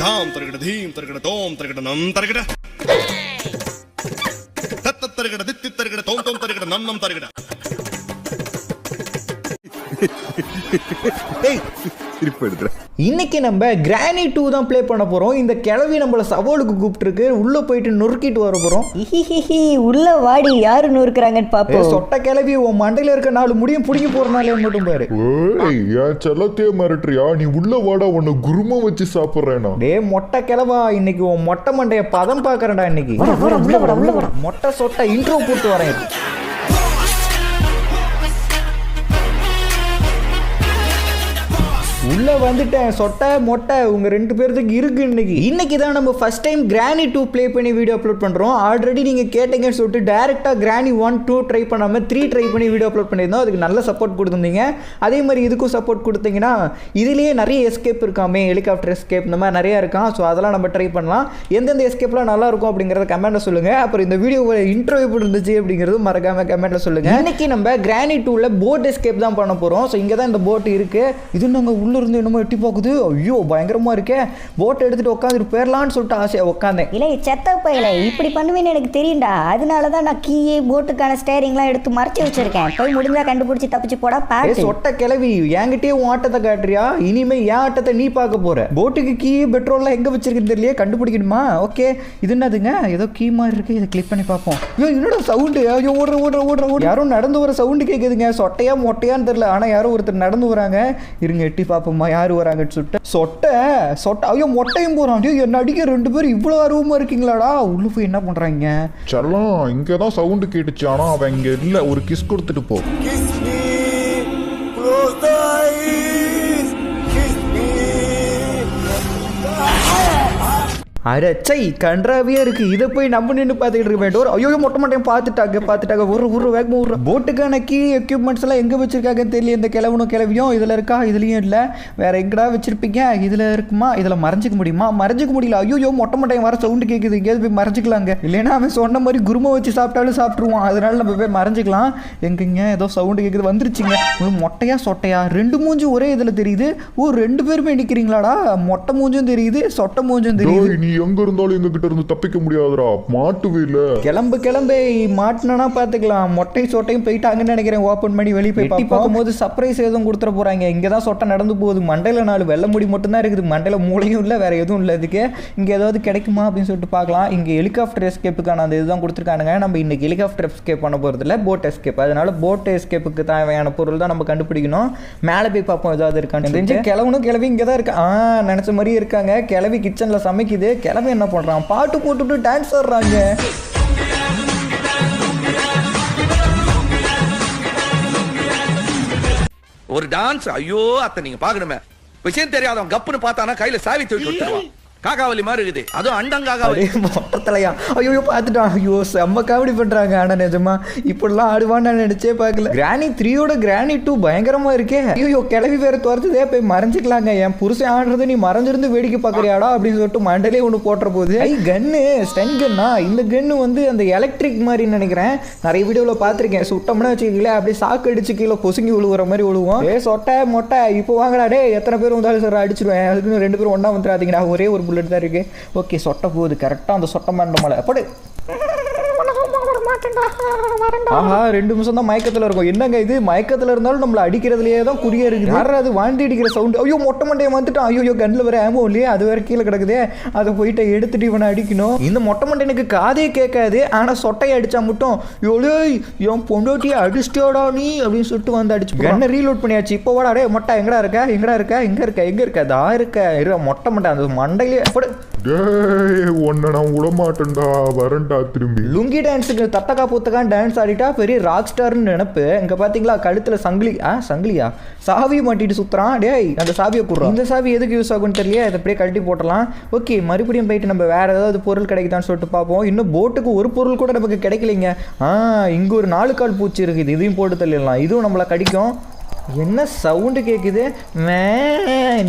தாம் தரகட தீம் தரகட தோம் தரகட நம் தரகட தத்த தரகட தித்தி தரகட தோம் தோம் தரகட நம் நம் தரகட. இன்னைக்கு நம்ம கிரானி 2 தான் ப்ளே பண்ண போறோம். இந்த கிழவி நம்மள சவாலுக்கு கூப்பிட்டுருக்கு. உள்ள போயிட்டு நொறுக்கிட்டு வர போறோம். உள்ள வாடி, யாரு நொறுக்குறாங்கன்னு பாப்போம். சொட்ட கிழவி உன் மண்டையில இருக்க 4 முடியும் புடிங்கி போறனாலே மட்டும் பாரு. ஏய் ஏன் செல்லத்தையே மிரட்டுறியா? நீ உள்ள வாடா, உன்னை குருமா வச்சு சாப்பிடுறேனா? டேய் மொட்டை கிழவா, இன்னைக்கு உன் மொட்டை மண்டைய பதம் பாக்குறடா. இன்னைக்கு மொட்டை சொட்ட இன்ட்ரோ போட்டு வரேன். உள்ள வந்துட்டேன். சொட்டை மொட்டை உங்க 2 பேருக்கு இருக்கு. இன்னைக்கு தான் நம்ம ஃபர்ஸ்ட் டைம் கிரானி 2 ப்ளே பண்ணி வீடியோ அப்லோட் பண்றோம். ஆல்ரெடி நீங்க கேட்டீங்கன்னு சொல்லிட்டு டைரக்டா கிரானி 1 2 ட்ரை பண்ணாம 3 ட்ரை பண்ணி வீடியோ அப்லோட் பண்ணியிருந்தோம். அதுக்கு நல்ல சப்போர்ட் கொடுத்துருந்தீங்க. அதே மாதிரி இதுக்கும் சப்போர்ட் கொடுத்தீங்கன்னா இதுலயே நிறைய எஸ்கேப் இருக்காமே, ஹெலிகாப்டர் எஸ்கேப் இந்த மாதிரி நிறைய இருக்கான். ஸோ அதெல்லாம் நம்ம ட்ரை பண்ணலாம். எந்தெந்த எஸ்கேப்லாம் நல்லா இருக்கும் அப்படிங்கிறத கமெண்ட்ல சொல்லுங்க. அப்புறம் இந்த வீடியோ இன்ட்ரோ எப்படி இருந்துச்சு அப்படிங்கிறது மறக்காம கமெண்ட்ல சொல்லுங்க. இன்னைக்கு நம்ம கிரானி 2ல போட் எஸ்கேப் தான் பண்ண போறோம். ஸோ இங்க தான் இந்த போட் இருக்கு. இது நாங்கள் உள்ள இருந்து என்னமோ எட்டி பார்க்குது. ஐயோ பயங்கரமா இருக்கே. போட் எடுத்துட்டு உட்காந்துட்டு போயிடலான்னு சொல்லிட்டு ஆசையா உட்காந்தேன். இல்லை செத்த பையல இப்படி பண்ணுவேன்னு எனக்கு தெரியும்டா. அதனால தான் நான் கீயே போட்டுக்கான ஸ்டேரிங்லாம் எடுத்து மறைச்சி வச்சிருக்கேன். போய் முடிஞ்சா கண்டுபிடிச்சி தப்பிச்சு போடா பாரு. சொட்ட கிளவி என்கிட்டயே உன் ஆட்டத்தை காட்டுறியா? இனிமே என் ஆட்டத்தை நீ பார்க்க போற. போட்டுக்கு கீ பெட்ரோல்லாம் எங்க வச்சிருக்குன்னு தெரியலையே, கண்டுபிடிக்கணுமா? ஓகே இது என்னதுங்க? ஏதோ கீ மாதிரி இருக்கு. இதை கிளிக் பண்ணி பார்ப்போம். ஐயோ என்னோட சவுண்டு. ஐயோ ஓடுற ஓடுற ஓடுற ஓடுற யாரும் நடந்து வர சவுண்டு கேட்குதுங்க. சொட்டையா மொட்டையான்னு தெரியல, ஆனா யாரும் ஒருத்தர் நடந்து வராங்க. இருங்க எட்டி பார்ப்போமா யாரு வராங்கன்னு சொல்லிட்டு. சொட்டை சொட்டை ஐயோ மொட்டையும் போறான். என்ன அடிக்க 2 பேரும் இவ்வளவு ஆர்வமா இருக்கீங்களாடா? உள்ள போய் என்ன பண்றாங்க? செல்லம் இங்கதான் சவுண்டு கேட்டுச்சு, ஆனா அவன் இங்க இல்ல. ஒரு கிஸ் கொடுத்துட்டு போ. அரச்சை கன்றாவியா இருக்கு. இதை போய் நம்ம நின்று பார்த்துக்கிட்டு இருக்க வேண்டாம். ஐயோ மொட்டை மட்டையும் பார்த்துட்டாங்க. ஒரு வேகமாக ஒரு போட்டுக்கான கீ எக்யூப்மெண்ட்ஸ் எல்லாம் எங்கே வச்சிருக்காங்கன்னு தெரியல. இந்த கிளவியும் இதில் இருக்கா? இதுலேயும் இல்லை. வேற எங்கடா வச்சிருப்பீங்க? இதில் இருக்குமா? இதில் மறைஞ்சிக்க முடியுமா? மறைஞ்சிக்க முடியல. ஐயோ மொட்டை மட்டையும் வர சவுண்டு கேட்குது. எங்கேயாவது போய் மறைஞ்சிக்கலாங்க. இல்லைன்னா அவன் சொன்ன மாதிரி குருமா வச்சு சாப்பிட்டாலும் சாப்பிட்ருவான். அதனால நம்ம போய் மறைஞ்சிக்கலாம். எங்கங்க ஏதோ சவுண்டு கேட்குது. வந்துருச்சுங்க. மொட்டையா சொட்டையா 2 மூஞ்சும் ஒரே இதில் தெரியுது. 2 பேருமே நிற்கிறீங்களாடா? மொட்டை மூஞ்சும் தெரியுது, சொட்டை மூஞ்சும் தெரியுது. நீ எங்க இருந்தாலும் எங்க கிட்ட இருந்து தப்பிக்க முடியாதுடா. மாட்டுவே இல்ல. கிளம்பு மாட்டினா பாத்துக்கலாம். மொட்டையும் சொட்டையும் போயிட்டாங்கன்னு நினைக்கிறேன். ஓப்பன் பண்ணி வெளியே போய் பார்க்கும்போது சர்ப்ரைஸ் எதுவும் கொடுத்துட போறாங்க. இங்கதான் சொட்டை நடந்து போகுது. மண்டையில 4 வெள்ளை முடி மட்டும் தான் இருக்குது. மண்டையில மூளையும் இல்லை, வேற எதுவும் இல்லை. இதுக்கு இங்க ஏதாவது கிடைக்குமா அப்படின்னு சொல்லிட்டு பார்க்கலாம். இங்க ஹெலிகாப்டர் எஸ்கேப்புக்கான அந்த இதுதான் கொடுத்துருக்கானுங்க. நம்ம இன்னைக்கு ஹெலிகாப்டர் எஸ்கேப் பண்ண போறது இல்லை, போட் எஸ்கேப். அதனால போட் எஸ்கேப்புக்கு தேவையான பொருள் தான் நம்ம கண்டுபிடிக்கணும். மேலே போய் பார்ப்போம் ஏதாவது இருக்கான்னு. கிளவி இங்கதான் இருக்கு. நினைச்ச மாதிரி இருக்காங்க. கிளவி கிச்சன்ல சமைக்குது. கிளம்பி என்ன பண்றான்? பாட்டு போட்டுட்டு டான்ஸ் ஆடுறாங்க. ஒரு டான்ஸ். ஐயோ அத்தை நீங்க பாக்கணுமே. விஷயம் தெரியாதவன் கப்புன்னு பார்த்தானா கையில சாவி தூக்கி விட்டுருவான். காக்காவலி மாதிரி இருக்குது. அதுவும் அண்டங்காகாவலி. மொட்டத்தலையா ஐயோ பார்த்துட்டான். ஐயோ செம்ம காமெடி பண்றாங்க. ஆனா நிஜமா இப்படிலாம் ஆடுவான்னு நான் நினைச்சே பார்க்கல. கிரானி 3யோட கிரானி 2 பயங்கரமா இருக்கே. ஐயோ கிளவி வேற துரத்துதே. போய் மறைஞ்சிக்கலாங்க. என் புருஷன் ஆடுறது நீ மறைஞ்சிருந்து வேடிக்கை பார்க்கறியாடா அப்படின்னு சொல்லிட்டு மண்டலே ஒன்று போட்டுற போகுது. கன்னு ஸ்டன் கன்னா. இந்த கன்னு வந்து அந்த எலக்ட்ரிக் மாதிரி நினைக்கிறேன். நிறைய வீடியோவில் பார்த்துருக்கேன். சுட்டம்னா வச்சுக்கல அப்படியே சாக்கு அடிச்சு கீழே பொசுங்கி விழுவுற மாதிரி விழுவோம். சொட்டை மொட்டை இப்போ வாங்கடா டே. எத்தனை பேர் வந்தாலும் சார் அடிச்சிருவேன். அதுக்கு 2 பேரும் ஒன்றா வந்துடாதீங்கடா. ஒரே ஒரு புல்லட் தான் இருக்கு. ஓகே சொட்ட போகுது கரெக்டாக. அந்த சொட்ட மண்ட மலை அப்படி. ஆஹா 2 நிமிஷம் தான் மயக்கத்தில் இருக்கும். என்னங்க இது? மயக்கத்தில் இருந்தாலும் நம்மளை அடிக்கிறதுலேயே தான் குறியா இருக்குது. யாரும் அது வாழ்ந்து அடிக்கிற சவுண்டு. ஐயோ மொட்டை மண்டையை வந்துட்டான். ஐயோ கண்ணில் வேற ஆமோ இல்லையே, அது வேற கீழே கிடக்குதே. அதை போயிட்டு எடுத்துட்டு இவனை அடிக்கணும். இந்த மொட்டை மண்டையனுக்கு காதே கேட்காது. ஆனால் சொட்டையை அடிச்சா மட்டும் எவ்வளோ என் பொண்டோட்டியை அடிச்சிட்டோடா நீ அப்படின்னு சொல்லிட்டு வந்து அடிச்சு கண்ணை ரீலோட் பண்ணியாச்சு. இப்போ வாடா டே மொட்டை எங்கடா இருக்க? அதா இருக்க மொட்டை மண்டை அந்த மண்டையிலே அப்படி. உன்னை நான் விடமாட்டேன்டா. வரண்டா திரும்பி. லுங்கி டான்ஸுக்கு தத்தக்கா பூத்தக்கான்னு டான்ஸ் ஆடிட்டா பெரிய ராக் ஸ்டார்னு நினைப்பு. இங்கே பார்த்தீங்களா கழுத்தில் சங்கிலியா சாவியை மாட்டிட்டு சுற்றுறான். டேய் அந்த சாவியை கூடுறோம். இந்த சாவி எதுக்கு யூஸ் ஆகும்னு தெரியல. அதை அப்படியே கழட்டி போட்டலாம். ஓகே மறுபடியும் போயிட்டு நம்ம வேற ஏதாவது பொருள் கிடைக்குதான்னு சொல்லிட்டு பார்ப்போம். இன்னும் போட்டுக்கு ஒரு பொருள் கூட நமக்கு கிடைக்கலைங்க. இங்கே ஒரு 4 கால் பூச்சி இருக்குது. இதையும் போட்டு தள்ளிடலாம். இதுவும் நம்மளை கடிக்கும். என்ன சவுண்டு கேட்குது?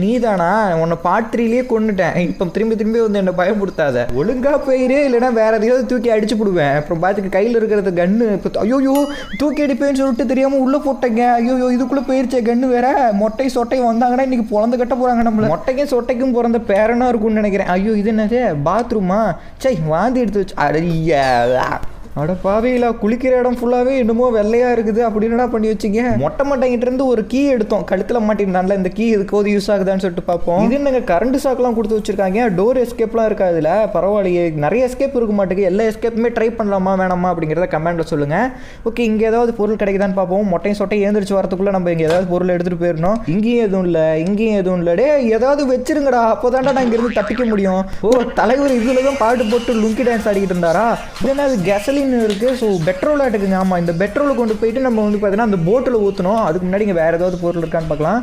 நீதானா? உன்னை பாட்ரிலேயே கொண்டுட்டேன். இப்போ திரும்பி வந்து என்னை பயப்படுத்தாத. ஒழுங்காக போயிரு, இல்லைன்னா வேற எதையாவது தூக்கி அடிச்சு போடுவேன். அப்புறம் பார்த்துக்கு கையில் இருக்கிறது கன்று. இப்போ ஐயோ தூக்கி அடிப்பேன்னு சொல்லிட்டு தெரியாமல் உள்ளே போட்டேங்க. ஐயோ இதுக்குள்ளே போயிருச்சே கன்று வேற. மொட்டை சொட்டை வந்தாங்கன்னா இன்னைக்கு பிறந்து கட்ட போகிறாங்க நம்மள. மொட்டைக்கும் சொட்டைக்கும் பிறந்த பேரனாக இருக்கும்னு நினைக்கிறேன். ஐயோ இது என்னது? பாத்ரூமா? சை வாந்தி எடுத்து வச்சு அட பாவையில குளிக்கிற இடம் ஃபுல்லாகவே என்னமோ வெள்ளையாக இருக்குது. அப்படி என்னடா பண்ணி வச்சிங்க? மொட்டை மட்டைங்கிட்ட இருந்து ஒரு கீ எடுத்தோம், கழுத்தில் மாட்டிருந்தால. இந்த கீ இதுக்கோது யூஸ் ஆகுதான்னு சொல்லிட்டு பார்ப்போம். இது என்னங்க கரண்ட் ஷாக்லாம் கொடுத்து வச்சிருக்காங்க. டோர் எஸ்கேப்லாம் இருக்கா இதில்? பரவாயில்லையே, நிறைய எஸ்கேப் இருக்க மாட்டேங்குது. எல்லா எஸ்கேப்புமே ட்ரை பண்ணலாமா வேணாமா அப்படிங்கிறத கமெண்ட்டில் சொல்லுங்கள். ஓகே, இங்கே ஏதாவது பொருள் கிடைக்குதான்னு பார்ப்போம். மொட்டையும் சொட்டையும் ஏந்திரிச்சு வரதுக்குள்ளே நம்ம இங்கே ஏதாவது பொருள் எடுத்துகிட்டு போயிடணும். இங்கேயும் எதுவும் இல்லை, இங்கேயும் எதுவும் இல்லை. டே ஏதாவது வச்சிருங்கடா, அப்போ தாண்டா நான் இங்கேருந்து தப்பிக்க முடியும். ஓ தலைவர் இதில் தான் பாட்டு போட்டு லுங்கி டான்ஸ் ஆடிக்கிட்டு இருந்தாரா? இது என்ன கெசலின் இருக்கு. ஸோ பெட்ரோல் ஆட்டுக்குங்க. ஆமாம், இந்த பெட்ரோலை கொண்டு போயிட்டு நம்ம வந்து பார்த்தீங்கன்னா அந்த போட்டில் ஊற்றணும். அதுக்கு முன்னாடி இங்கே வேறு ஏதாவது பொருள் இருக்கான்னு பார்க்கலாம்.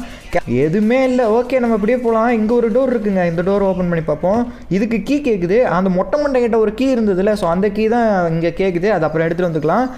எதுவுமே இல்லை. ஓகே, நம்ம அப்படியே போகலாம். இங்கே ஒரு டோர் இருக்குங்க, இந்த டோர் ஓப்பன் பண்ணி பார்ப்போம். இதுக்கு கீ கேட்குது. அந்த மொட்டை மண்டை கிட்ட ஒரு கீ இருந்ததுல, ஸோ அந்த கீ தான் இங்கே கேட்குது. அது அப்புறம் எடுத்துகிட்டு வந்துக்கலாம்.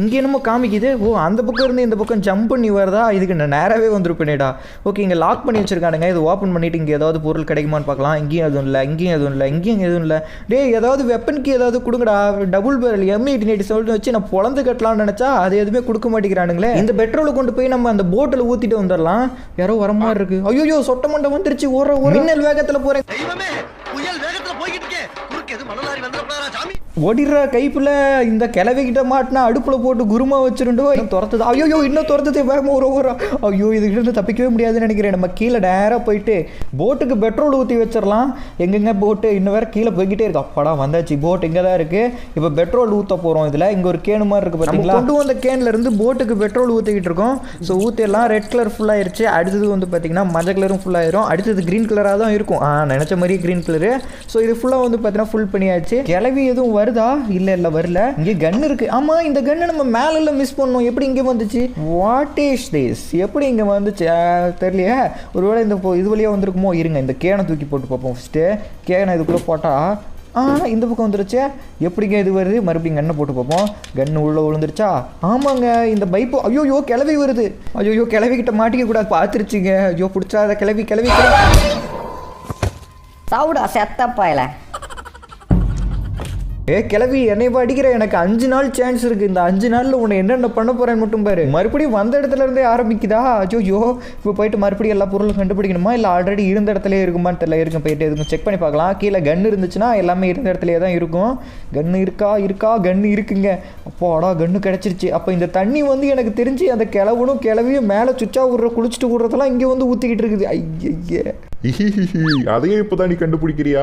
இங்கே என்னமோ காமிக்குது. ஓ அந்த பக்கம் இருந்து இந்த பக்கம் ஜம்ப் பண்ணி வருதா? இதுக்கு நான் நேராகவே வந்துருப்பேனேடா. ஓகே, இங்கே லாக் பண்ணி வச்சிருக்கானுங்க. இது ஓப்பன் பண்ணிவிட்டு இங்கே ஏதாவது பொருள் கிடைக்குமான்னு பார்க்கலாம். இங்கேயும் எதுவும் இல்லை, இங்கேயும் எதுவும் இல்லை, இங்கேயும் எதுவும் இல்லை. டே ஏதாவது வெப்பனுக்கு ஏதாவது கொடுங்கடா. டபுள் பேரல் M1887 வச்சு நான் பொழந்து கட்டலாம்னு நினச்சா அது எதுவுமே கொடுக்க மாட்டேங்கிறானுங்களே. இந்த பெட்ரோலை கொண்டு போய் நம்ம அந்த போட்டில் ஊற்றிட்டு வந்துடலாம். யாரோ வர மாதிரி இருக்கு. ஐயோ சொட்ட மண்டை வந்துருச்சு. ஒரு மின்னல் வேகத்தில் போகிறேன். ஓடிடுற கைப்புல இந்த கிளவிக்கிட்ட மாட்டினா அடுப்பில் போட்டு குருமா வச்சிருண்டோ துரத்துது. ஐயோ இன்னும் துரத்துது வேகமாக ஒரு ஐயோ இதுக்கிட்ட தப்பிக்கவே முடியாதுன்னு நினைக்கிறேன். நம்ம கீழே நேராக போயிட்டு போட்டுக்கு பெட்ரோல் ஊற்றி வச்சிடலாம். எங்கெங்க போட்டு இன்னும் வேறு கீழே போய்கிட்டே இருக்கு. அப்பாடா வந்தாச்சு, போட் இங்கே தான் இருக்குது. இப்போ பெட்ரோல் ஊற்ற போகிறோம். இதில் இங்கே ஒரு கேனு மாதிரி இருக்குது பார்த்தீங்களா? கொண்டு வந்த கேனில் இருந்து போட்டுக்கு பெட்ரோல் ஊற்றிக்கிட்டு இருக்கோம். ஸோ ஊற்றிடலாம். ரெட் கலர் ஃபுல்லாகிடுச்சு. அடுத்தது வந்து பார்த்தீங்கன்னா மஞ்சள் கலரும் ஃபுல்லாகிடும். அடுத்தது க்ரீன் கலராக தான் இருக்கும். நினச்ச மாதிரியே க்ரீன் கலரு. ஸோ இது ஃபுல்லாக வந்து பார்த்தீங்கன்னா ஃபுல் பண்ணியாச்சு. கிளவி எதுவும் வருதா? இல்லை வரல. இங்கே கன் இருக்கு. ஆமாம், இந்த கன்னை நம்ம மேலே மிஸ் பண்ணோம். எப்படி இங்கே வந்துச்சு? What is this? எப்படி இங்கே வந்துச்சு தெரியலையே. ஒருவேளை இந்த இது வழியாக வந்திருக்குமோ? இருங்க, இந்த கேனை தூக்கி போட்டு பார்ப்போம். ஃபஸ்ட்டு கேனை இதுக்குள்ளே போட்டால் இந்த பக்கம் வந்துருச்சு. எப்படிங்க இது வருது? மறுபடியும் கண்ணை போட்டு பார்ப்போம். கன்று உள்ளே விழுந்துருச்சா? ஆமாங்க, இந்த பைப்பு. ஐயோ கிளவி வருது. ஐயோ கிளவிக்கிட்ட மாட்டிக்க கூடாது, பார்த்துருச்சுங்க. ஐயோ பிடிச்சாத கிளவி. சவுடா செத்தப்பாயில. கிளவி என்னை அடிக்கிற. எனக்கு 5 நாள் சான்ஸ் இருக்குது. இந்த 5 நாளில் உன்னை என்னென்ன பண்ண போகிறேன்னு மட்டும் பாரு. மறுபடியும் வந்த இடத்துல இருந்தே ஆரம்பிக்குதா? ஐயோ இப்போ போயிட்டு மறுபடியும் எல்லா பொருளும் கண்டுபிடிக்கணுமா? இல்லை ஆல்ரெடி இருந்த இடத்துல இருக்குமான்னு தெரியல. இருக்கும், போயிட்டு எதுக்கும் செக் பண்ணி பார்க்கலாம். கீழே கன்று இருந்துச்சுன்னா எல்லாமே இருந்த இடத்துலையே தான் இருக்கும். கன்று இருக்கா? கன்று இருக்குங்க. அப்போடா கன்று கிடச்சிருச்சு. அப்போ இந்த தண்ணி வந்து எனக்கு தெரிஞ்சு அந்த கிளவியும் மேலே சுச்சா குளிச்சுட்டு விடுறதெல்லாம் இங்கே வந்து ஊற்றிக்கிட்டு இருக்குது. ஐயே அதையே இப்போதான் நீ கண்டுபிடிக்கிறியா?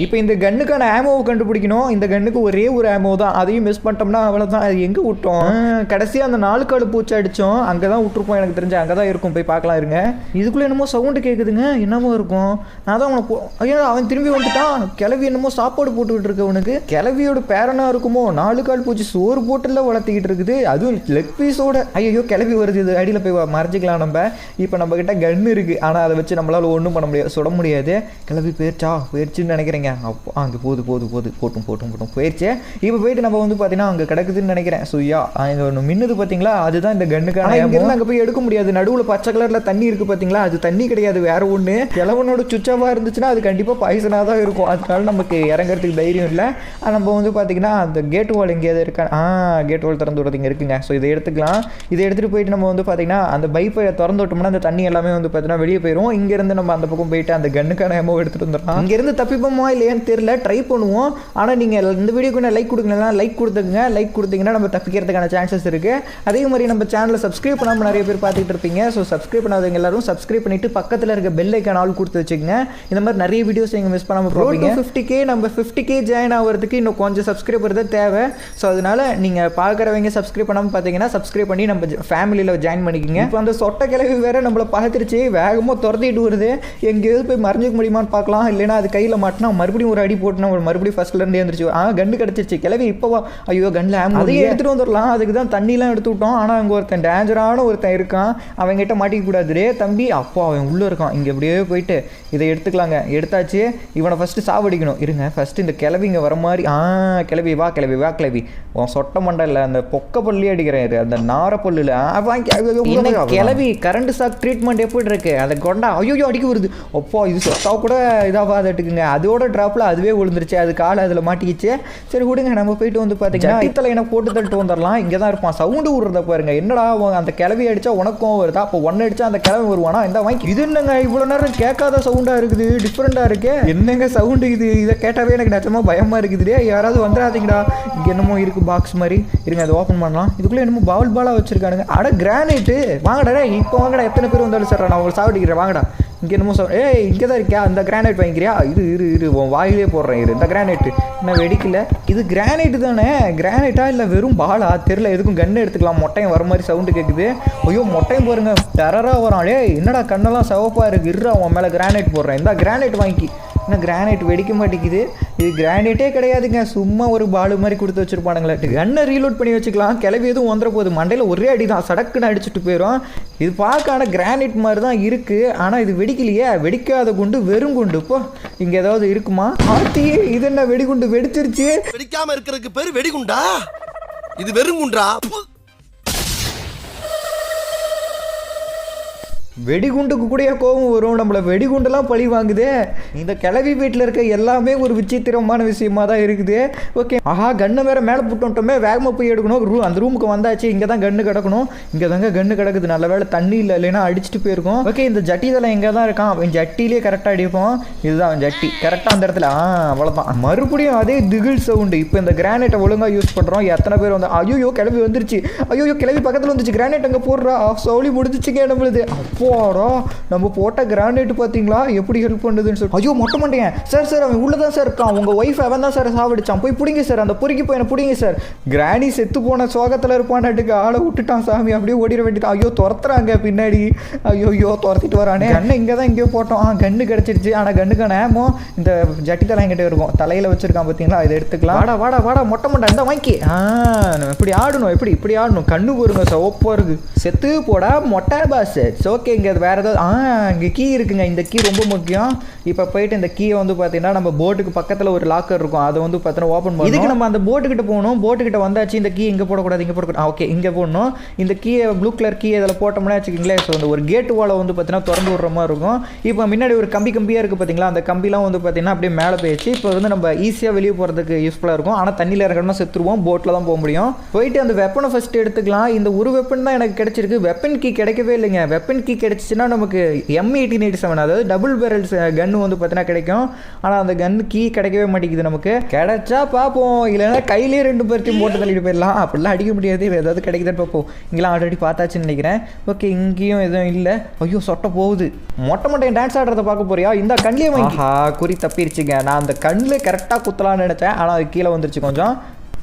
இப்போ இந்த கன்னுக்கான ஆமோவை கண்டுபிடிக்கணும். இந்த கன்னுக்கு ஒரே ஒரு ஆமோ தான். அதையும் மிஸ் பண்ணிட்டோம்னா அவ்வளோதான். அது எங்கே விட்டோம்? கடைசியாக அந்த 4 கால் பூச்சி அடித்தோம். அங்கே தான் விட்டுருப்போம். எனக்கு தெரிஞ்சு அங்கே தான் இருக்கும். போய் பார்க்கலாம் இருங்க. இதுக்குள்ளே என்னமோ சவுண்டு கேட்குதுங்க. என்னமோ இருக்கும். நான் தான் அவனை ஐயோ அவன் திரும்பி வந்துட்டான். கிளவி என்னமோ சாப்பாடு போட்டுக்கிட்டு இருக்கு. அவனுக்கு கிளவியோட பேரனாக இருக்குமோ? 4 கால் பூச்சி சோறு போட்டுல வளர்த்திக்கிட்டு இருக்குது. அதுவும் லெக் பீஸோட. ஐயோ கிளவி வருது. இது அடியில் போய் மறைச்சிக்கலாம் நம்ம. இப்போ நம்ம கிட்ட கன்று இருக்குது. ஆனால் அதை வச்சு நம்மளால் ஒன்றும் பண்ண முடியாது, சுட முடியாது. கிளவி போயிடுச்சுன்னு நினைக்கிறேங்க. அப்போ அங்கே போட்டும் போயிடுச்சு. இப்போ போயிட்டு நம்ம வந்து பார்த்தீங்கன்னா அங்கே கிடக்குதுன்னு நினைக்கிறேன். சுயா அங்கே ஒன்று மின்னுது பார்த்தீங்களா? அதுதான் இந்த கன்னுக்கான. இங்கேருந்து அங்கே போய் எடுக்க முடியாது. நடுவில் பச்சை கலரில் தண்ணி இருக்குது பார்த்தீங்களா? அது தண்ணி கிடையாது, வேற ஒன்று. கிழவனோட சுச்சாவாக இருந்துச்சுன்னா அது கண்டிப்பாக பாய்சனாக தான் இருக்கும். அதனால நமக்கு இறங்குறதுக்கு தைரியம் இல்லை. நம்ம வந்து பார்த்தீங்கன்னா அந்த கேட் வால் எங்கேயாவது இருக்கா? கேட் வால் திறந்து விடுறது இங்கே இருக்குங்க. ஸோ இதை எடுத்துக்கலாம். இதை எடுத்துகிட்டு போயிட்டு நம்ம வந்து பார்த்தீங்கன்னா அந்த பைப்பை திறந்து விட்டோம்னா அந்த தண்ணி எல்லாமே வந்து பார்த்தீங்கன்னா வெளியே போயிடும். இங்கேருந்து நம்ம அந்த பக்கம் போயிட்டு அந்த கன்னுக்கான எமோ எடுத்துகிட்டு வந்துடலாம். இங்கேருந்து தப்பிப்போமா இல்லையான்னு தெரியல, ட்ரை பண்ணுவோம். ஆனால் நீங்கள் இந்த வீடியோக்கு லைக் கொடுக்கலாம். லைக் கொடுத்துங்க. லைக் கொடுத்தீங்கன்னா நம்ம தப்பிக்கிறதுக்கான சான்சஸ் இருக்குது. அதே மாதிரி நம்ம சேனலை சப்ஸ்கிரைப் பண்ணாமல் நிறைய பேர் பார்த்துட்டு இருப்பீங்க. ஸோ சப்ஸ்கிரைப் பண்ணாதவங்க எல்லாரும் சப்ஸ்கிரைப் பண்ணிவிட்டு பக்கத்தில் இருக்க பெல் ஐக்கான் ஆல் கொடுத்து வச்சுக்கோங்க. இந்த மாதிரி நிறைய வீடியோஸ் நீங்கள் மிஸ் பண்ணாமல் போவீங்க. 50K நம்ம 50K ஜாயின் ஆகிறதுக்கு இன்னும் கொஞ்சம் சப்ஸ்கிரைபர் தான் தேவை. ஸோ அதனால் நீங்கள் பார்க்குறவங்க சப்ஸ்கிரைப் பண்ணாமல் பார்த்தீங்கன்னா சப்ஸ்கிரைப் பண்ணி நம்ம ஃபேமிலியில் ஜாயின் பண்ணிக்கோங்க. இப்போ அந்த சொட்டை கிளவி வேறு நம்மளை பார்த்துருச்சு. வேகமாக துரத்திட்டு வருது. எங்கேயாவது போய் மறைஞ்சிக்க முடியுமான்னு பார்க்கலாம். இல்லைன்னா அது கையில் மாட்டினா மறுபடியும் ஒரு அடி போட்டுனா மறுபடியும் ஃபர்ஸ்ட்லேருந்து எழுந்திரிச்சு கன்று கிடச்சிருச்சு. கிளவி இப்போவா ஐயோ கன்னில் அதையே எடுத்துகிட்டு வந்துடலாம். அதுக்கு தான் தண்ணிலாம் எடுத்து விட்டோம். ஆனால் அங்கே ஒருத்தன் டேஞ்சரான ஒருத்தன் இருக்கான். அவங்ககிட்ட மாட்டிக்க கூடாது தம்பி. அப்போ அவன் உள்ளே இருக்கான். இங்கே அப்படியே போயிட்டு இதை எடுத்துக்கலாங்க. எடுத்தாச்சு. இவனை ஃபஸ்ட்டு சாவடிக்கணும். இருங்க ஃபஸ்ட்டு இந்த கிளவி இங்கே வர மாதிரி கிளவி வா உன் சொட்ட மண்டல அந்த பொக்க பள்ளி அடிக்கிறேன். அந்த நார பல்லில் கிளவி கரண்ட் ஷாக் ட்ரீட்மெண்ட் எப்படி இருக்கு அதை கொண்டா ஐயோ அடிக்க வருது. அப்போ இது சொட்டாக கூட இதாகாதுட்டுக்குங்க. அதோட ட்ராப்பில் அதுவே விழுந்துருச்சு. அது காலை அதில் மாட்டிக்கிச்சு. சரி விடுங்க நம்ம போயிட்டு வந்து பார்த்தீங்கன்னா இத்தலை என்ன போட்டு தள்ளிட்டு வந்துடலாம். இங்கே தான் இருப்பான். சவுண்டு விடுறத பாருங்க. என்னடா அந்த கிளவி அடித்தா உனக்கும் வருதா? அப்போ ஒன்று அடித்தா அந்த கிளவி வருவானா? இந்த வாங்கி இது என்னங்க இவ்வளோ நேரம் கேட்காத சவுண்டாக இருக்குது, டிஃப்ரெண்ட்டாக இருக்கு. என்னங்க சவுண்டு இது? இதை கேட்டாவே எனக்கு நிச்சயமாக பயமாக இருக்குது. யாராவது வந்துடாதீங்கடா. இங்கே என்னமோ இருக்குது பாக்ஸ் மாதிரி. இருங்க அதை ஓப்பன் பண்ணலாம். இதுக்குள்ளே என்னமோ பாலாக வச்சுருக்கானுங்க. அட கிரானைட்டு வாங்கடா. இப்போ வாங்கடா. எத்தனை பேர் வந்தாலும் சார் நான் உங்களுக்கு சாப்பிட்டுக்கிறேன் வாங்கடா. இங்கே என்னமோ இங்கே தான் இருக்கியா? அந்த கிரானைட் வாங்கிக்கிறியா? இரு உன் வாயிலே போடுறேன். இந்த கிரானைட்டு நான் வெடிக்கல. இது கிரானைட்டு தானே? கிரானைட்டா இல்லை வெறும் பாலா தெரில. எதுக்கும் கன்று எடுத்துக்கலாம். மொட்டையும் வர மாதிரி சவுண்டு கேட்குது. ஐயோ மொட்டையும் பாருங்க டெரராக வரான். என்னடா கண்ணெல்லாம் சிவப்பாக இருக்குது. இருறா அவன் மேலே கிரானைட் போடுறேன். இந்த கிரானைட் வாங்கி. இன்னும் கிரானைட் வெடிக்க மாட்டேங்குது. இது கிரானைட்டே கிடையாதுங்க. சும்மா ஒரு பாலு மாதிரி கொடுத்து வச்சுருப்பானுங்களே. கன்னை ரீலோட் பண்ணி வச்சுக்கலாம். கிளவி எதுவும் வந்துட போகுது. மண்டையில் ஒரே அடி தான் சடக்குன்னு அடிச்சுட்டு போயிடும். இது பார்க்க ஆனால் கிரானைட் மாதிரி தான் இருக்குது. ஆனால் இது வெடிக்கலையே. வெடிக்காத குண்டு வெறும் குண்டு. இப்போ இங்கே ஏதாவது இருக்குமா? ஆர்த்தியே இது என்ன வெடிகுண்டு வெடிச்சிருச்சு. வெடிக்காம இருக்கிறதுக்கு பேர் வெடிகுண்டா? இது வெறும் குண்டா? வெடிகுண்டுக்கு கூடயே கோபம் வரும். நம்மளை வெடிகுண்டெல்லாம் பழி வாங்குதே. இந்த கிளவி வீட்டில் இருக்க எல்லாமே ஒரு விசித்திரமான விஷயமா தான் இருக்குது. ஓகே கண்ணை வேற மேலே போட்டோமே. வேகமாக போய் எடுக்கணும். அந்த ரூமுக்கு வந்தாச்சு. இங்கே தான் கன்று கிடக்கணும். இங்கே தாங்க கன்று கிடக்குது. நல்ல வேலை தண்ணி இல்லை, இல்லைன்னா அடிச்சுட்டு போயிருக்கோம். ஓகே இந்த ஜட்டி இதெல்லாம் எங்கே தான் இருக்கான். அவன் ஜட்டிலே கரெக்டாக அடிப்போம். இதுதான் அவன் ஜட்டி கரெக்டாக அந்த இடத்துல. அவ்வளோதான். மறுபடியும் அதே திகில் சவுண்டு. இப்போ இந்த கிரானைட்டை ஒழுங்காக யூஸ் பண்ணுறோம். எத்தனை பேர் வந்து ஐயோ கிளவி வந்துருச்சு. ஐயோ கிளவி பக்கத்தில் வந்துச்சு. கிரானைட் அங்கே போடுறா. சவுளி முடிஞ்சிச்சுங்க நம்மளுது. அப்போடா நம்ம போட்ட கிரானைட் பார்த்தீங்களா எப்படி ஹெல்ப் பண்ணுதுன்னு சொல்லி. ஐயோ மொட்டை மாட்டேன் சார் அவன் உள்ளதான் சார் இருக்கான். உங்கள் ஒய்ஃப் அவன் தான் சார் சாவடிச்சான். போய் பிடிங்க சார். அந்த பொறுக்கி போய் என்ன பிடிங்க சார். கிராணி செத்து போன சோகத்தில் இருப்பான்ட்டுக்கு ஆளை விட்டுட்டான் சாமி. அப்படியே ஓடிட வேண்டியதான். ஐயோ துரத்துறாங்க பின்னாடி. ஐயோ துரத்திட்டு வரானே. கண்ணு இங்கே தான் எங்கேயோ போட்டோம். கன்று கிடச்சிருச்சு. ஆனால் கண்ணுக்கான ஏமோ இந்த ஜட்டி தலை எங்கிட்ட இருக்கும். தலையில் வச்சிருக்கான் பார்த்தீங்களா. இதை எடுத்துக்கலாம். வாடா மொட்டை மாட்டேன். இந்த வாங்கி இப்படி ஆடணும். இப்படி ஆடணும். கண்ணு போருங்க சோப்பா இருக்கு. செத்து போடா மொட்டை பாஸ். ஓகே இங்கே அது வேறு ஏதாவது இங்கே கீ இருக்குங்க. இந்த கீ ரொம்ப முக்கியம். இப்போ போயிட்டு இந்த கீயை வந்து பார்த்தீங்கன்னா நம்ம போட்டுக்கு பக்கத்தில் ஒரு லாக்கர் இருக்கும். அதை வந்து பார்த்தீங்கன்னா ஓப்பன் பண்ணணும். இதுக்கு நம்ம அந்த போட்டுக்கிட்ட போகணும். போட்டுக்கிட்ட வந்தாச்சு. இந்த கீ இங்கே போடக்கூடாது. இங்கே போடக்கூடாது. ஓகே இங்கே போடணும். இந்த கீயை ப்ளூ கலர் கீ இதில் போட்டோம்னா வச்சுக்கிங்களேன். ஸோ அந்த ஒரு கேட்டு வாழை வந்து பார்த்தீங்கன்னா திறந்து விடுற மாதிரி இருக்கும். இப்போ முன்னாடி ஒரு கம்பியாக இருக்குது பார்த்தீங்களா. அந்த கம்பிலாம் வந்து பார்த்தீங்கன்னா அப்படியே மேலே போயிடுச்சு. இப்போ வந்து நம்ம ஈஸியாக வெளியே போகிறதுக்கு யூஸ்ஃபுல்லாக இருக்கும். ஆனால் தண்ணியில் இறங்கணும்னா செத்துருவோம். போட்டில் தான் போக முடியும். போயிட்டு அந்த வெப்பனை ஃபஸ்ட்டு எடுத்துக்கலாம். இந்த ஒரு வெப்பன் தான் எனக்கு கிடைச்சிருக்கு. வெப்பன் கீ கிடைக்கவே இல்லைங்க. வெப்பன் கீ கிடைச்சிச்சுன்னா நமக்கு M1887 அதாவது டபுள் பேரல்ஸ் கன்று வந்து பார்த்தீங்கன்னா கிடைக்கும். ஆனால் அந்த கன்று கீ கிடைக்கவே மாட்டேங்குது. நமக்கு கிடைச்சா பார்ப்போம். இல்லைன்னா கையிலே 2 பேர்த்தையும் போட்டு தள்ளிட்டு போயிடலாம். அப்படிலாம் அடிக்க முடியாது. ஏதாவது கிடைக்குதுன்னு பார்ப்போம். இங்கெல்லாம் ஆல்ரெடி பார்த்தாச்சுன்னு நினைக்கிறேன். ஓகே இங்கேயும் எதுவும் இல்லை. ஐயோ சொட்டை போகுது. மொட்டை டான்ஸ் ஆடுறத பார்க்க போறியா? இந்த கண்ணிலே வாங்கி குறி தப்பிருச்சுங்க. நான் அந்த கண்ணில் கரெக்டாக குத்தலான்னு நினச்சேன். ஆனால் அது கீழே வந்துருச்சு கொஞ்சம்.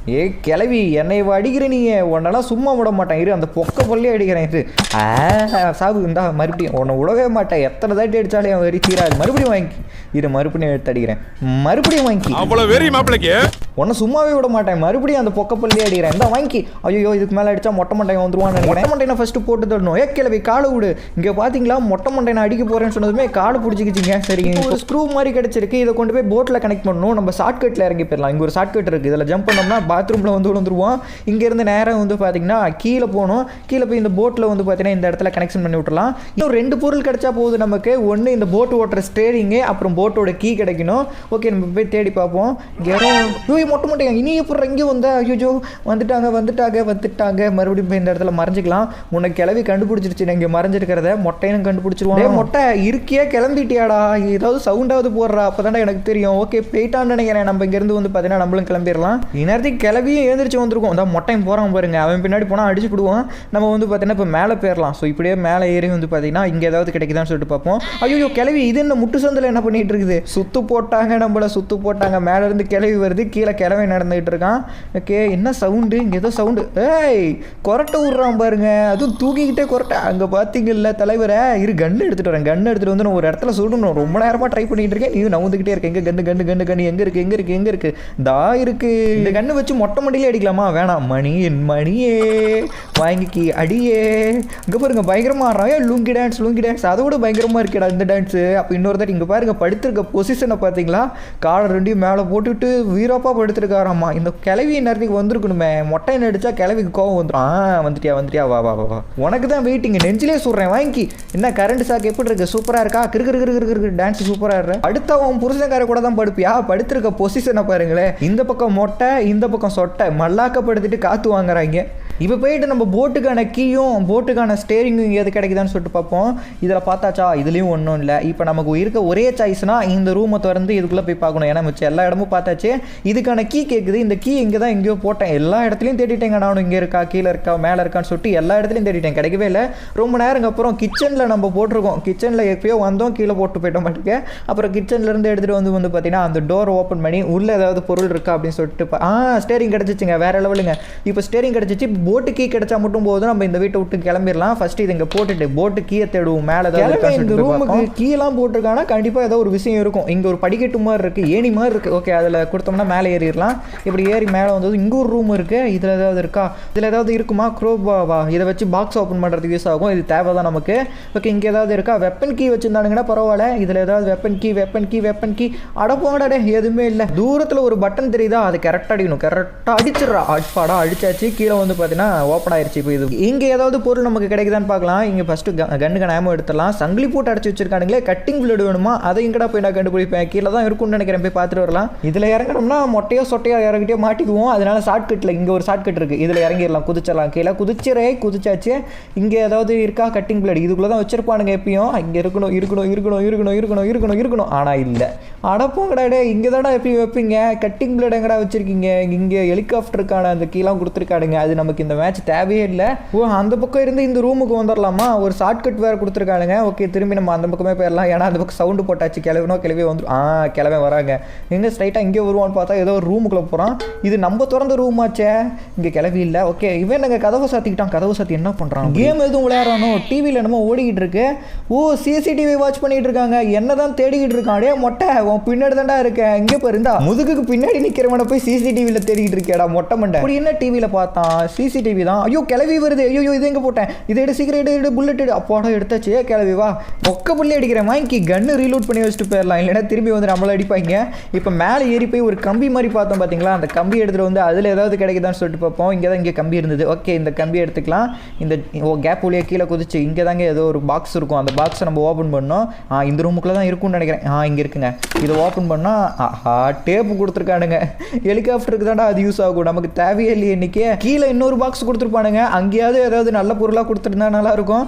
கிளவி என்னை அடிக்கிற நீ உன்னெல்லாம் சும்மா விட மாட்டேன். இரு அந்த பொக்க பள்ளி அடிக்கிறேன். இது சாவு இருந்தா மறுபடியும் உன்னை விடவே மாட்டேன். எத்தனை தாட்டி அடித்தாலே அவன் வெறி தீராது. மறுபடியும் வாங்கி இரு மறுபடியும் எடுத்து அடிக்கிறேன். மறுபடியும் வாங்கி அவ்வளோ வெறி மாப்பிளைக்கு உன்னை சும்மாவே விட மாட்டேன். மறுபடியும் அந்த பொக்க பள்ளி அடிக்கிறேன். இந்த வாங்கி ஐயோ இதுக்கு மேலே அடித்தா மொட்டை மண்டையை வந்துருவான்னு நினைக்கிறேன். மொட்டை மண்டையை ஃபஸ்ட்டு போட்டு தரணும். கிளவி காலை விடு. இங்கே பார்த்தீங்களா மொட்டை மண்டையை நான் அடிக்க போகிறேன்னு சொன்னதுமே காலை பிடிச்சிக்கிச்சிங்க. சரி ஒரு ஸ்க்ரூ மாதிரி கிடச்சிருக்கு. இதை கொண்டு போய் போட்டில் கனெக்ட் பண்ணணும். நம்ம ஷார்ட்கட்டில் இறங்கி போயிடலாம். இங்கே ஒரு ஷார்ட்கட் இருக்குது. இதில் ஜம்ப் பண்ணோம்னா பாத்ரூமில் வந்து விழுந்துருவோம். இங்கேருந்து நேரம் வந்து பார்த்தீங்கன்னா கீழே போகணும். கீழே போய் இந்த போட்டில் வந்து பார்த்தீங்கன்னா இந்த இடத்துல கனெக்ஷன் பண்ணி விட்டுலாம். இன்னும் 2 பொருள் கிடைச்சா போகுது நமக்கு. ஒன்று இந்த போட்டு ஓட்டுற ஸ்டேரிங்கு, அப்புறம் போட்டோட கீ கிடைக்கணும். ஓகே நம்ம போய் தேடி பார்ப்போம். இங்கே மொட்டை மாட்டேங்க இனி எப்படி இங்கே வந்தா? ஐயோ வந்துட்டாங்க. மறுபடியும் போய் இந்த இடத்துல மறைஞ்சிக்கலாம். உனக்கு கிளவி கண்டுபிடிச்சிருச்சு. இங்கே மறைஞ்சிருக்கிறத மொட்டையும் கண்டுபிடிச்சிருவாங்க. மொட்டை இருக்கியா கிளம்பிட்டியாடா? ஏதாவது சவுண்டாவது போடுறா. அப்போ தானே எனக்கு தெரியும். ஓகே போயிட்டான்னு நினைக்கிறேன். நம்ம இங்கேருந்து வந்து பார்த்தீங்கன்னா நம்மளும் கிளம்பிடலாம். இந்நேரத்துக்கு கிளவியும் எழுந்திரிச்சு வந்துருக்கும். அதான் மொட்டையும் போகிறான் பாருங்க. அவன் பின்னாடி போனால் அடிச்சு விடுவான். நம்ம வந்து பார்த்தீங்கன்னா இப்போ மேலே போயிடலாம். ஸோ இப்படியே மேலே ஏறி வந்து பார்த்தீங்கன்னா இங்கே ஏதாவது கிடைக்குதான்னு சொல்லிட்டு பார்ப்போம். ஐயோ கிளவி இது என்ன முட்டு சந்தில் என்ன பண்ணிட்டு இருக்குது? சுத்து போட்டாங்க. மேலே இருந்து கிளவி வருது. கீழே கிழமை நடந்துகிட்டு இருக்கான். ஓகே என்ன சவுண்டு, இங்கே ஏதோ சவுண்டு. ஏய் கொரட்டை விட்றான் பாருங்க, அதுவும் தூக்கிக்கிட்டே கொரட்டை. அங்கே பார்த்தீங்கல்ல தலைவரை, கன்று எடுத்துகிட்டு வரேன். கன்று எடுத்துகிட்டு வந்து நான் ஒரு இடத்துல சுடணும். ரொம்ப நேரமாக ட்ரை பண்ணிகிட்டு இருக்கேன், நீ நவுந்துக்கிட்டே இருக்கேன். எங்கே கன்று கன்று கன்று கன்று எங்கே இருக்குது, எங்கே இருக்குது, எங்கே இருக்குது? தா இருக்குது. இந்த கன்று வச்சு மொட்டை மண்டிலே அடிக்கலாமா? வேணாம். மணியே வாங்கிக்கி அடியே. இங்கே பாருங்க பயங்கரமாக ஆடுறான். லுங்கி டான்ஸ் அதோட பயங்கரமாக இருக்கேடா இந்த டான்ஸு. அப்போ இன்னொரு தாட்டி இங்கே பாருங்க படுத்திருக்க பொசிஷனை பார்த்தீங்களா? காலை ரெண்டையும் மேலே போட்டுட்டு வீரப்பா படுத்துருக்காராம்மா. இந்த கிளவி நேரத்துக்கு வந்திருக்கணுமே. மொட்டை அடிச்சா கிளவிக்கு கோவம் வந்துடும். வந்துட்டியா வா வா வா. உனக்கு தான் வெயிட்டிங்க, நெஞ்சிலே சொல்கிறேன் வாங்கி. என்ன கரண்ட் சாக்கு எப்படி இருக்கு? சூப்பராக இருக்கா? கிருக்கு டான்ஸ் சூப்பராக இருற. அடுத்த அவன் புருஷன்கார கூட தான் படுப்பியா? படுத்திருக்க பொசிஷனை பாருங்களேன். இந்த பக்கம் மொட்டை, இந்த பக்கம் சொட்டை, மல்லாக்கப்படுத்திட்டு காற்று வாங்குறாங்க. இப்போ போயிட்டு நம்ம போட்டுக்கான கீயும் போட்டுக்கான ஸ்டேரிங்கும் எது கிடைக்குதான்னு சொல்லிட்டு பார்ப்போம். இதில் பார்த்தாச்சா? இதுலேயும் ஒன்றும் இல்லை. இப்போ நமக்கு இருக்க ஒரே சாய்ஸ்னால் இந்த ரூமை திறந்து இதுக்குள்ளே போய் பார்க்கணும். ஏன்னா மிச்சம் எல்லா இடமும் பார்த்தாச்சு. இதுக்கான கீ கேட்குது. இந்த கீ இங்கே தான் எங்கேயோ போட்டேன். எல்லா இடத்துலையும் தேடிட்டேங்க. நானும் இங்கே இருக்கா, கீழே இருக்கா, மேலே இருக்கான்னு சொல்லிட்டு எல்லா இடத்துலையும் தேடிட்டேன், கிடைக்கவே இல்லை. ரொம்ப நேரம் அப்புறம் கிச்சனில் நம்ம போட்டிருக்கோம். கிச்சனில் எப்பயோ வந்தோம், கீழே போட்டு போயிட்டோம் மாட்டுக்கு. அப்புறம் கிச்சன்லேருந்து எடுத்துகிட்டு வந்து பார்த்தீங்கன்னா அந்த டோர் ஓப்பன் பண்ணி உள்ளே ஏதாவது பொருள் இருக்கா அப்படின்னு சொல்லிட்டு ஸ்டேரிங் கிடச்சிச்சுங்க. வேற லெவலுங்க. இப்போ ஸ்டேரிங் கிடச்சிச்சு. போட்டு கீ கிடைச்சா மட்டும் போதும் நம்ம இந்த வீட்டை விட்டு கிளம்பிடலாம். ஃபர்ஸ்ட் இது இங்கே போட்டுட்டு போட்டு கீயை தேடுவோம். மேலே ஏதாவது இந்த ரூமுக்கு கீயெல்லாம் போட்டிருக்காங்கன்னா கண்டிப்பாக ஏதோ ஒரு விஷயம் இருக்கும். இங்கே ஒரு படிக்கட்டு மாதிரி இருக்குது, ஏணி மாதிரி இருக்குது. ஓகே அதில் கொடுத்தோம்னா மேலே ஏறிடலாம். இப்படி ஏறி மேலே வந்தது இங்கே ஒரு ரூம் இருக்குது. இதில் ஏதாவது இருக்கா? இதில் ஏதாவது இருக்குமா? க்ரோபாவா? இதை வச்சு பாக்ஸ் ஓப்பன் பண்ணுறதுக்கு யூஸ் ஆகும். இது தேவை தான் நமக்கு. ஓகே இங்கே ஏதாவது இருக்கா? வெப்பன் கீ வச்சுருந்தானுங்கன்னா பரவாயில்ல. இதில் ஏதாவது வெப்பன் கீ அடப்போங்கடே எதுவுமே இல்லை. தூரத்தில் ஒரு பட்டன் தெரியுதா? அது கரெக்டாக அடிக்கணும். கரெக்டாக அடிச்சிடறா. அடிப்பாடா அடிச்சாச்சு. கீழே வந்து பார்த்தீங்கன்னா ஓப்பன் ஆயிடுச்சு. இப்போ இது இங்கே ஏதாவது பொருள் நமக்கு கிடைக்குதான்னு பார்க்கலாம். இங்கே ஃபஸ்ட்டு கன்னுக்கான ஆமோ எடுத்துடலாம். சங்கிலி போட்டு அடைச்சி வச்சிருக்கானுங்களே. கட்டிங் பிளேடு வேணுமா? அதை இங்கடா போய் நான் கண்டுபிடிப்பேன். கீழே தான் இருக்கும்னு நினைக்கிறேன். போய் பார்த்துட்டு வரலாம். இதில் இறங்கணும்னா மொட்டையோ சொட்டையோ இறங்கிட்டே மாட்டிக்குவோம். அதனால ஷார்ட்கட்டில் இங்கே ஒரு ஷார்ட்கட் இருக்குது. இதில் இறங்கிடலாம், குதிச்சிடலாம். கீழே குதிச்சாச்சு. இங்கே ஏதாவது இருக்கா? கட்டிங் பிளேடு இதுக்குள்ளே தான் வச்சிருப்பானுங்க எப்பயும். இங்கே இருக்கணும். ஆனால் இல்லை. அடப்போங்கடாடே இங்கே தானே எப்பயும் வைப்பீங்க. கட்டிங் பிளேடு எங்கடா வச்சிருக்கீங்க? இங்கே ஹெலிகாப்டருக்கான அந்த கீழே கொடுத்துருக்கானுங்க. அது நமக்கு இந்த மேட்ச் தேவையே இல்லை. அந்த பக்கம் இருந்து இந்த ரூமுக்கு வந்துடலாமா? ஒரு ஷார்ட்கட் வேறு கொடுத்துருக்கானுங்க. ஓகே திரும்பி நம்ம அந்த பக்கமே போயிடலாம். ஏன்னா அந்த பக்கம் சவுண்டு போட்டாச்சு. கிளவே வந்துடும். கிளவே வராங்க. எங்கே ஸ்ட்ரைட்டாக இங்கே வருவான்னு பார்த்தா ஏதோ ஒரு ரூமுக்குள்ளே போகிறான். இது நம்ம திறந்த ரூம் ஆச்சே. இங்கே கிளவி இல்லை. ஓகே இவன் நாங்கள் கதவை சாத்திக்கிட்டான். கதவை சாத்தி என்ன பண்ணுறான்? கேம் எதுவும் விளையாடுறானோ? டிவியில் என்னமோ ஓடிக்கிட்டு இருக்கு. சிசிடிவி வாட்ச் பண்ணிட்டு இருக்காங்க. என்ன தான் தேடிக்கிட்டு இருக்கான். டே மொட்டை உன் பின்னாடி தாண்டா இருக்கேன். இங்கே போயிருந்தா முதுகுக்கு பின்னாடி நிற்கிறவனை போய் சிசிடிவியில் தேடிக்கிட்டு இருக்கேடா மொட்டை மண்டை. அப்படி என்ன டிவியில் பார்த்தான்? சிசிடிவி தான். ஐயோ கிளவி வருது. ஐயோ இது எங்கே போட்டேன்? இதை எடு சீக்கிரம் எடு. புல்லட் எடு. அப்பாடா எடுத்தாச்சு. கிளவி வா. மொக்க புள்ளி அடிக்கிறேன். வாங்கி கன்னு ரீலோட் பண்ணி வச்சுட்டு போயிடலாம். இல்லைன்னா திரும்பி வந்து நம்மளை அடிப்பாங்க. இப்போ மேலே ஏறி போய் ஒரு கம்பி மாதிரி பார்த்தோம் பார்த்தீங்களா? அந்த கம்பி எடுத்துகிட்டு வந்து அதில் ஏதாவது கிடைக்குதான்னு சொல்லிட்டு பார்ப்போம். இங்கே கம்பி இருந்தது. ஓகே இந்த கம்பி எடுத்துக்கலாம். இந்த கேப் வழியாக கீழே குதிச்சு இங்கே தாங்க ஏதோ ஒரு பாக்ஸ் இருக்கும். அந்த பாக்ஸை நம்ம ஓப்பன் பண்ணோம். இந்த ரூமுக்குள்ளே தான் இருக்கும்னு நினைக்கிறேன். இங்கே இருக்குங்க. இதை ஓப்பன் பண்ணால் டேப்பு கொடுத்துருக்கானுங்க. ஹெலிகாப்டருக்கு தாண்டா அது யூஸ் ஆகும். நமக்கு தேவையே இல்லையே இன்னைக்கு. கீழே இன்னொரு பாக்ஸ் கொடுத்துருப்பானுங்க. அங்கேயாவது ஏதாவது நல்ல பொருளாக கொடுத்துருந்தா நல்லா இருக்கும்.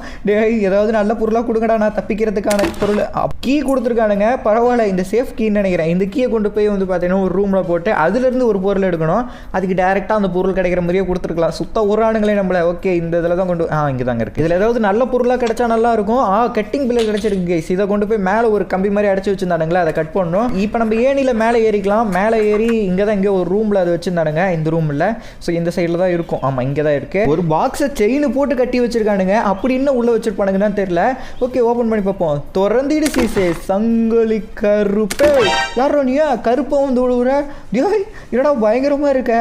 ஏதாவது நல்ல பொருளாக கொடுங்கடா, நான் தப்பிக்கிறதுக்கான பொருள். கீ கொடுத்துருக்கானுங்க. பரவாயில்ல. இந்த சேஃப் கீன்னு நினைக்கிறேன். இந்த கீயை கொண்டு போய் வந்து பார்த்தீங்கன்னா ஒரு ரூமில் போட்டு அதுலேருந்து ஒரு பொருள் எடுக்கணும். அதுக்கு டேரெக்டாக அந்த பொருள் கிடைக்கிற மாதிரியே கொடுத்துருக்கலாம். சுத்த உரானுங்களே நம்மளை. ஓகே இந்த இதில் தான் கொண்டு இங்கே தாங்க இருக்குது. இதில் ஏதாவது நல்ல பொருளாக கிடைச்சா நல்லா இருக்கும். கட்டிங் பிள்ளை கிடைச்சிருக்கு கைஸ். இதை கொண்டு போய் மேலே ஒரு கம்பி மாதிரி அடைச்சி வச்சுருந்தானுங்களே, அதை கட் பண்ணணும். இப்போ நம்ம ஏணியில் மேலே ஏறிக்கலாம். மேலே ஏறி இங்கே தான் இங்கே ஒரு ரூமில் அது வச்சுருந்தானுங்க. இந்த ரூமில் ஸோ இந்த சைடில் தான் இருக்கும். இங்கே தான் இருக்குது. ஒரு பாக்ஸை செயின் போட்டு கட்டி வச்சிருக்கானுங்க. அப்படி இன்னும் உள்ளே வச்சிருப்பானுங்கன்னு தெரியல. ஓகே ஓப்பன் பண்ணி பார்ப்போம். திறந்திடு சீசே சங்கிலி கருப்பே. யாரோ நீ கருப்பாவும் தோடுற? என்னடா பயங்கரமாக இருக்க.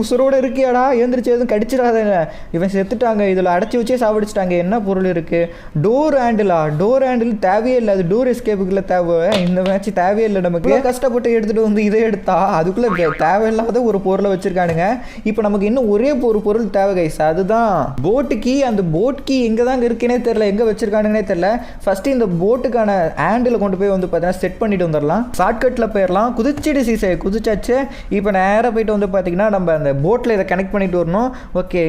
உசுரோட இருக்கியாடா? எழுந்திரிச்சு எதுவும் கடிச்சிடாதங்க. இவன் செத்துட்டாங்க. இதில் அடைச்சி வச்சே சாப்பிடுச்சிட்டாங்க. என்ன பொருள் இருக்குது? டோர் ஹேண்டிலா? டோர் ஹேண்டில் தேவையே இல்லை. அது டோர் எஸ்கேப்புக்குள்ள தேவை. இந்த மேட்ச் தேவையே இல்லை நமக்கு. கஷ்டப்பட்டு எடுத்துகிட்டு வந்து இதை எடுத்தா அதுக்குள்ளே தேவையில்லாத ஒரு பொருளை வச்சிருக்கானுங்க. இப்போ நமக்கு இன்னும் ஒரே ஒரு பொருள் தேவை கைஸ். அதுதான் போட்டு கீ. அந்த போட் கீ எங்கே தான் இருக்குன்னே தெரியல. எங்கே வச்சிருக்கானுங்கன்னே தெரியல. ஃபர்ஸ்ட் இந்த போட்டுக்கான ஹேண்டில் கொண்டு போய் வந்து பார்த்தீங்கன்னா செட் பண்ணிட்டு வந்துடலாம். ஷார்ட்கட்டில் போயிடலாம். குதிச்சிடு சீசை குதிச்சாச்சு. இப்போ நேராக போயிட்டு வந்து பார்த்தீங்கன்னா நம்ம அந்த போட்டில் இதை கனெக்ட் பண்ணிட்டு வரணும். ஓகே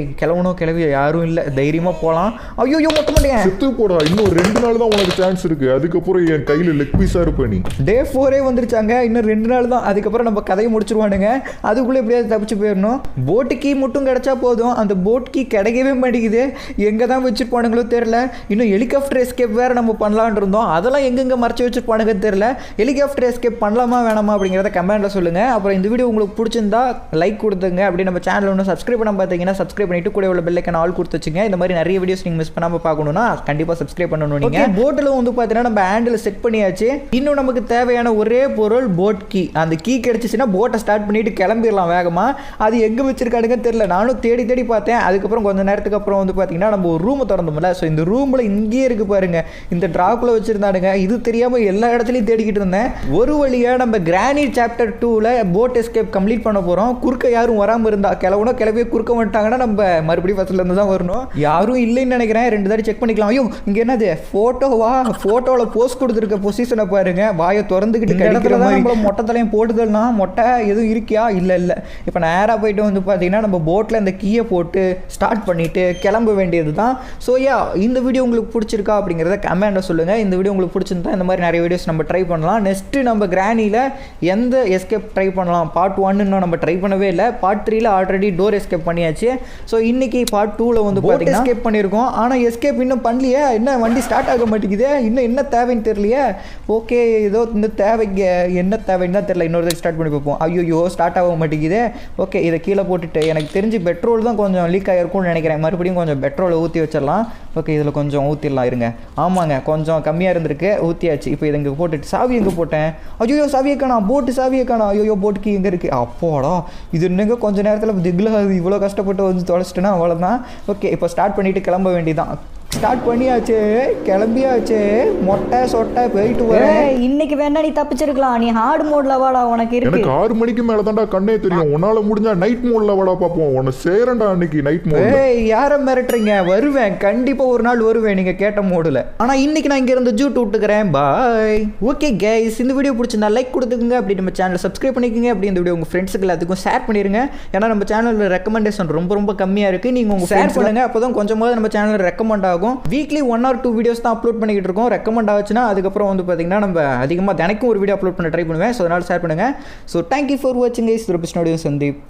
கிளவி யாரும் இல்லை. தைரியமாக போகலாம். ஐயோ மொத்த மாட்டேன். செத்து போடா. இன்னும் 2 நாள் தான் உனக்கு சான்ஸ் இருக்கு. அதுக்கப்புறம் என் கையில் லெக் பீஸாக இருப்ப நீ. டே 4 வந்துருச்சாங்க. இன்னும் 2 நாள் தான். அதுக்கப்புறம் நம்ம கதையை முடிச்சிருவானுங்க. அதுக்குள்ளே எப்படியாவது தப்பிச்சு போயிடணும். போட்டு கீ மட்டும் கிடைச்சா போதும் அந்த போட் கீ கிடைக்கவே மாட்டேங்குது. எங்கே தான் வச்சுருப்பானுங்களோ தெரில. இன்னும் ஹெலிகாப்டர் எஸ்கேப் வேறு நம்ம பண்ணலான் இருந்தோம். அதெல்லாம் எங்கெங்கே மறைச்சி வச்சுருப்பானுங்க தெரில. ஹெலிகாப்டர் எஸ்கேப் பண்ணலாமா வேணாமா அப்படிங்கிறத கமெண்ட்டில் சொல்லுங்கள். அப்புறம் இந்த வீடியோ உங்களுக்கு பிடிச்சிருந்தா லைக் கொடுத்துங்க. அப்படி நம்ம சேனல் ஒன்று சப்ஸ்கிரைப் பண்ண பார்த்தீங்கன்னா சப்ஸ்கிரைப் பண்ணிட்டு கூட உள்ள பெல்லைக்கான ஆல் கொடுத்து வச்சுங்க. இந்த மாதிரி நிறைய வீடியோஸ் நீங்கள் மிஸ் பண்ணாமல் பார்க்கணுன்னா கண்டிப்பாக சப்ஸ்கிரைப் பண்ணணும். நீங்கள் போட்டில் வந்து பார்த்தீங்கன்னா நம்ம ஹேண்டில் செட் பண்ணியாச்சு. இன்னும் நமக்கு தேவையான ஒரே பொருள் போட் கீ. அந்த கீ கிடச்சிச்சின்னா போட்டை ஸ்டார்ட் பண்ணிட்டு கிளம்பிடலாம் வேகமாக. அது எங்கே வச்சிருக்கானுங்க தெரியல. நானும் தேடி தேடி பார்த்தேன். அதுக்கப்புறம் கொஞ்சம் நேரத்துக்கு அப்புறம் வந்து பார்த்தீங்கன்னா நம்ம ஒரு ரூமை திறந்தோம்ல. ஸோ இந்த ரூமில் இங்கேயே இருக்கு பாருங்க, இந்த ட்ராக்குள்ள வச்சிருந்தானுங்க. இது தெரியாமல் எல்லா இடத்துலையும் தேடிக்கிட்டு இருந்தேன். ஒரு வழியாக நம்ம கிரானி சாப்டர் 2ல் போட் எஸ்கேப் கம்ப்ளீட் பண்ண போகிறோம். குறுக்க யாரும் வராமல் இருந்தா கிளவுனா கிளவியே குறுக்க வந்துட்டாங்கன்னா நம்ம மறுபடியும் ஃபஸ்ட்ல இருந்து தான் வரணும். யாரும் இல்லைன்னு நினைக்கிறேன். 2 தாடி செக் பண்ணிக்கலாம். ஐயோ இங்கே என்னது ஃபோட்டோவா? ஃபோட்டோவில் போஸ்ட் கொடுத்துருக்க பொசிஷனை பாருங்க. வாயை திறந்துக்கிட்டு கிடைக்கிற மாதிரி நம்மள மொட்டை தலையும் போட்டுதல்னா மொட்டை எதுவும் இருக்கியா? இல்லை. இப்போ நேராக போயிட்டு வந்து பார்த்தீங்கன்னா நம்ம போட்டில் அந்த கீயை போட்டு ஸ்டார்ட் பண்ணிவிட்டு கிளம்ப வேண்டியது தான். ஸோ இந்த வீடியோ உங்களுக்கு பிடிச்சிருக்கா அப்படிங்கிறத கமெண்ட்டில் சொல்லுங்கள். இந்த வீடியோ உங்களுக்கு பிடிச்சிருந்தா இந்த மாதிரி நிறைய வீடியோஸ் நம்ம ட்ரை பண்ணலாம். நெக்ஸ்ட்டு நம்ம கிரானியில் எந்த எஸ்கேப் ட்ரை பண்ணலாம்? பார்ட் 1 இன்னும் நம்ம ட்ரை பண்ணவே இல்லை. பார்ட் 3ல் ஆல்ரெடி டோர் எஸ்கேப் பண்ணியாச்சு. ஸோ இன்றைக்கி பார்ட் 2ல் வந்து பார்த்தீங்கன்னா எஸ்கேப் பண்ணியிருக்கோம். ஆனால் எஸ்கேப் இன்னும் பண்ணலையே. என்ன வண்டி ஸ்டார்ட் ஆக மாட்டேங்குது. இன்னும் என்ன தேவைன்னு தெரியலையே. ஓகே ஏதோ இந்த தேவைக்கு என்ன தேவைன்னு தான் தெரியல. இன்னொரு ஸ்டார்ட் பண்ணி பார்ப்போம். ஐயோ ஸ்டார்ட் ஆக மாட்டேங்குது. ஓகே இதை கீழே போட்டுட்டு எனக்கு தெரிஞ்சு பெட்ரோல் தான் கொஞ்சம் லீக் ஆகிருக்கும்னு நினைக்கிறேன். மறுபடியும் கொஞ்சம் பெட்ரோலை ஊற்றி வச்சிடலாம். ஓகே இதில் கொஞ்சம் ஊற்றிடலாம் இருங்க. ஆமாங்க கொஞ்சம் கம்மியாக இருந்திருக்கு, ஊற்றியாச்சு. இப்போ இதை இங்கே போட்டுட்டு சாவி எங்கே போட்டேன்? ஐயோ சாவியை காணோம். போட்டு சாவியை காணோம். ஐயோ போட்டுக்கு எங்கே இருக்குது? அப்போடா இது இன்னுங்க கொஞ்சம் நேரத்தில் திகில் இவ்வளோ கஷ்டப்பட்டு வந்து தொலைச்சிட்டேன்னா அவ்வளோதான். ஓகே இப்போ ஸ்டார்ட் பண்ணிவிட்டு கிளம்ப வேண்டியதான். ஸ்டார்ட் பண்ணியாச்சு, கிளம்பியாச்சு. மொட்டை சொட்டை போயிட்டு வரேன். இன்னைக்கு வேணா நீ தப்பிச்சிருக்கலாம். நீ ஹார்ட் மோட்ல வாடா, உனக்கு இருக்கு. எனக்கு 6 மணிக்கு மேல தான்டா கண்ணே தெரியும். உன்னால முடிஞ்சா நைட் மோட்ல வாடா பாப்போம். உன்னை சேரண்டா அன்னைக்கு நைட் மோட்ல. யாரை மிரட்டுறீங்க? வருவேன் கண்டிப்பா, ஒரு நாள் வருவேன் நீங்க கேட்ட மோடுல. ஆனா இன்னைக்கு நான் இங்க இருந்து ஜூட் விட்டுக்கிறேன். பாய். ஓகே கைஸ், இந்த வீடியோ பிடிச்சிருந்தா லைக் கொடுத்துங்க. அப்படி நம்ம சேனலை சப்ஸ்கிரைப் பண்ணிக்கோங்க. அப்படி இந்த வீடியோ உங்க ஃப்ரெண்ட்ஸுக்கு எல்லாத்துக்கும் ஷேர் பண்ணிருங்க. ஏன்னா நம்ம சேனல்ல ரெக்கமெண்டேஷன் ரொம்ப கம்மியா இருக்கு. நீங்க உங்க ஷேர் பண்ணுங்க. அப்பதான் கொஞ்சமாவது நம்ம சேனல் ரெக்கமெண்ட் ஆகும். வீக்லி 1 or 2 வீடியோஸ் தான் அப்லோட் பண்ணிக்கிட்டு இருக்கோம். ரெக்கமெண்ட் ஆச்சுன்னா அதுக்கப்புறம் வந்து பார்த்தீங்கன்னா நம்ம அதிகமாக தினைக்கும் ஒரு வீடியோ அப்லோட் பண்ண ட்ரை பண்ணுவேன். ஸோ அதனால் ஷேர் பண்ணுங்கள். ஸோ தேங்க்யூ ஃபார் வாட்சிங் கைஸ். சந்தீப்.